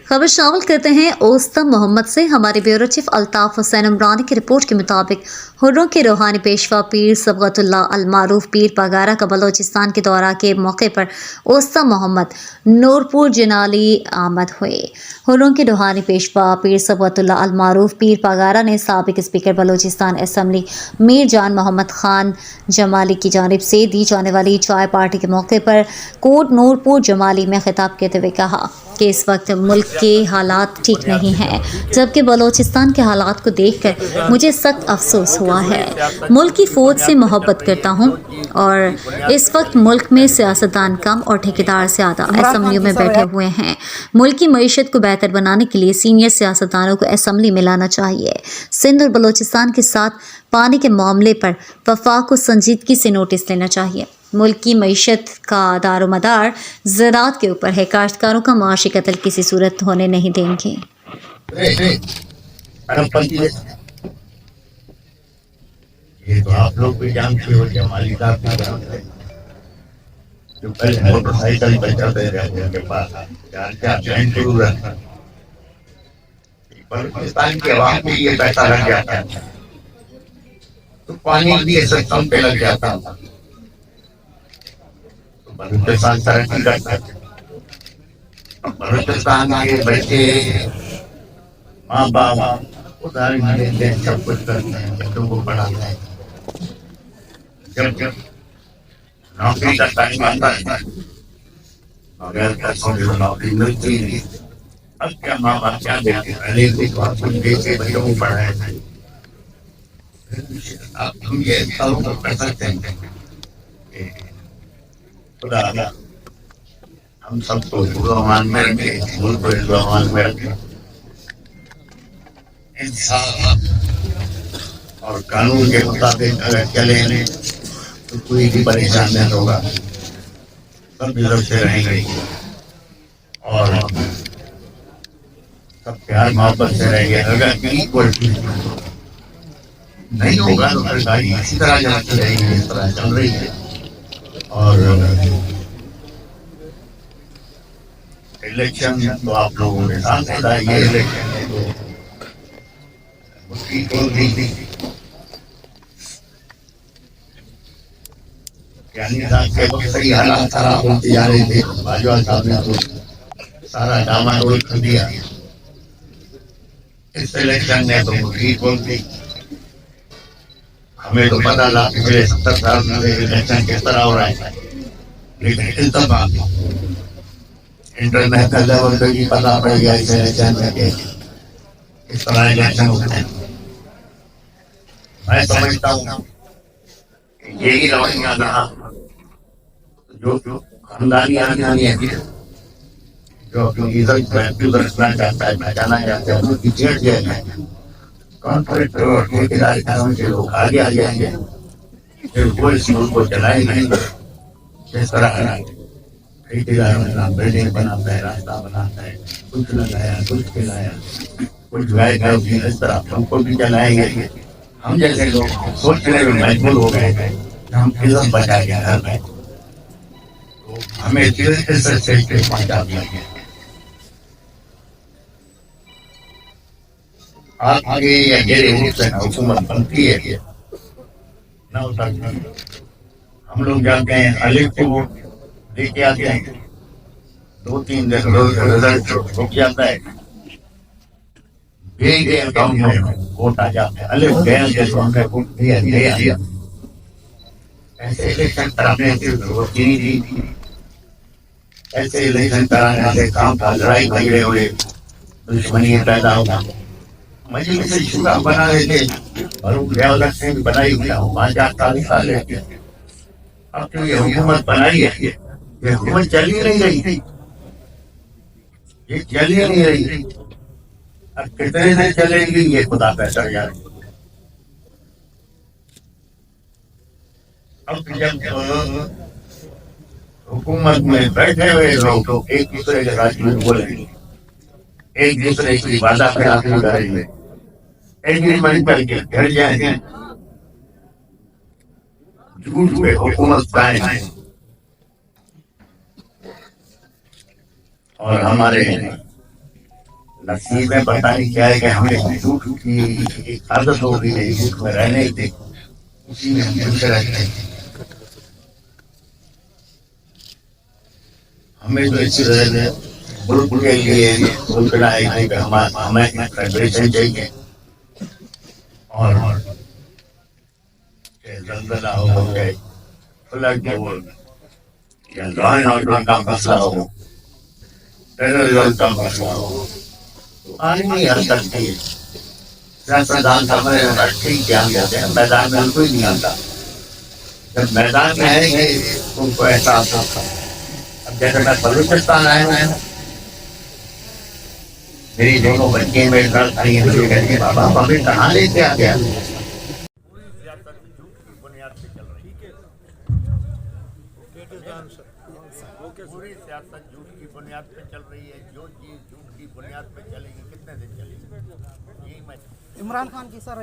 खबर शामिल करते हैं ओस्तम मोहम्मद से। हमारे ब्यूरो चीफ अल्ताफ हुसैन उमरानी की रिपोर्ट के मुताबिक हुर्रों के रूहानी पेशवा पीर सबगतुल्लाह अल मारूफ पीर पगारा का बलोचिस्तान के दौरा के मौके पर ओस्तम मोहम्मद नूरपुर जनाली आमद हुए। हुर्रों के रूहानी पेशवा पीर सबगतुल्लाह अल मारूफ पीर पगारा ने साबिक स्पीकर बलोचिस्तान असम्बली मीर जान मोहम्मद खान जमाली की जानिब से दी जाने वाली चाय पार्टी के मौके पर कोट नूरपुर जमाली में खिताब करते हुए कहा कि इस वक्त मुल्क के हालात ठीक नहीं हैं, जबकि बलोचिस्तान के हालात को देखकर मुझे सख्त अफसोस हुआ है। मुल्क की फ़ौज से मोहब्बत करता हूँ और इस वक्त मुल्क में सियासतदान कम और ठेकेदार ज़्यादा असम्बलियों में बैठे हुए हैं। मुल्क की मईशत को बेहतर बनाने के लिए सीनियर सियासतदानों को असम्बली में लाना चाहिए। सिंध और बलोचिस्तान के साथ पानी के मामले पर वफाक को संजीदगी से नोटिस लेना चाहिए। मुल्क की मईशत का दारोमदार ज़राअत के ऊपर है। काश्तकारों का माशी कत्ल किसी सूरत होने नहीं देंगे। ये तो आप लोग भी जानते हो, जमाली साहब भी जानते हैं, जो पहले मोटरसाइकिल पे चलते रहते उनके पास क्या चैन जरूर रहता। बलूचिस्तान के अवाम को ये पैसा लग जाता है तो पानी भी सिस्टम पे लग जाता था, तो बलूचिस्तान तरक्की करता है। बलूचिस्तान के बच्चे माँ बाप उधारी देते हैं, सब कुछ करते हैं, बच्चों को पढ़ाते हैं। जब नौकरी का टाइम आता है मगर नौकरी मिलती नहीं, अब क्या माँ बाप क्या देते हैं, पहले कुछ देते बच्चों को पढ़ाए थे। अब हम ये सब कर सकते हैं, खुदा हम सबको दुआमान में रखे, मुल्क को दुआमान में रखे, इंसाफ और कानून के मुताबिक अगर चले तो कोई भी परेशान नहीं होगा, सब मिलकर से रहेंगे और सब प्यार मोहब्बत से रहेंगे। अगर इक्वलिटी नहीं होगा तो फिर गाड़ी इसी तरह चलती रहेगी, इस तरह चल रही है। और इलेक्शन तो आप लोगों के साथ होता है, ये इलेक्शन है तो उसकी तो नहीं यानी के वक्त सही हालात खराब होते जा रहे थे, बाजवा साहब ने तो सारा डामाडोल कर दिया। इस इलेक्शन ने तो मुफीद बोल दी। हमें तो पता था पिछले 70 साल में इलेक्शन किस तरह हो रहा है, लेकिन इस दफा इंटरनेशनल लेवल पे भी पता पड़ गया इस इलेक्शन में इस तरह इलेक्शन होते हैं। मैं समझता हूँ यही रवैया रहा जो खानदानी आदमी है, जो अपनी इज्जत रखना चाहता है, बचाना चाहता है, उनकी जेल है। कॉर्पोरेट और ठेकेदारी कानून के लोग आगे आ जाएंगे, फिर वो इस मुल्क को चलाएंगे। जिस तरह ठेकेदार बिल्डिंग बनाता है, रास्ता बनाता है, कुछ लगाया, कुछ खिलाया, कुछ गाय इस तरह हमको भी चलाएंगे। हम जैसे लोग सोचने में मजबूर हो गए, हम इज्जत बचा के घर में, तो हमें इज्जत पहुंचा दिया गया। आगे या गहरे रूप से हुकूमत बनती है ना, हम लोग जाते हैं अलिफ को लेके आते हैं, 2-3 दिन रिजल्ट रुक जाता है, अकाउंट में वोट आ जाता है, अलिफ गया जैसे हमने वोट दिया। ऐसे इलेक्शन कराने की जरूरत ही नहीं थी। ऐसे इलेक्शन कराने से काम का लड़ाई झगड़े हुए, दुश्मनी पैदा होगा। मजलिस शुरा बना रहे थे और से भी बनाई हुई 5-4 साल है। अब तो ये हुकूमत बनाई है, ये हुकूमत चल ही नहीं रही, ये चल ही नहीं रही। अब कितने दिन चलेगी ये खुदा पैसा यार। अब जब हुकूमत में बैठे हुए लोग एक दूसरे के साथ झूठ बोलेंगे, एक दूसरे की वादा खिलाफी करेंगे, एग्रीमेंट करके घर जाएंगे, झूठ पे हुकूमत बनाए और हमारे नसीब में पता नहीं क्या है कि हमें झूठ की आदत हो गई है, झूठ में रहने की, उसी में हम खुश रहते हैं। हमें तो इसी तरह से मुल्क के लिए सोचना है कि हमें फेडरेशन चाहिए और जल्दला हो गए फ्लड हो या लॉ एंड ऑर्डर का मसला हो, टेररिज्म का मसला हो, तो आदमी हल सकती है। सियासतदान समझ ठीक ध्यान देते हैं, मैदान में कोई नहीं आता। जब मैदान में आएंगे उनको एहसास होता है। अब जैसे मैं बलूचिस्तान आया हूँ, मेरी दोनों बच्चे मेरे साथ आई हैं, मुझे कहती है बाबा हमें कहाँ लेके आ गया। पूरी सियासत झूठ की बुनियाद पे चल रही है। जो चीज झूठ की बुनियाद पे चलेगी कितने दिन चलेगी? यही मैं इमरान खान की सर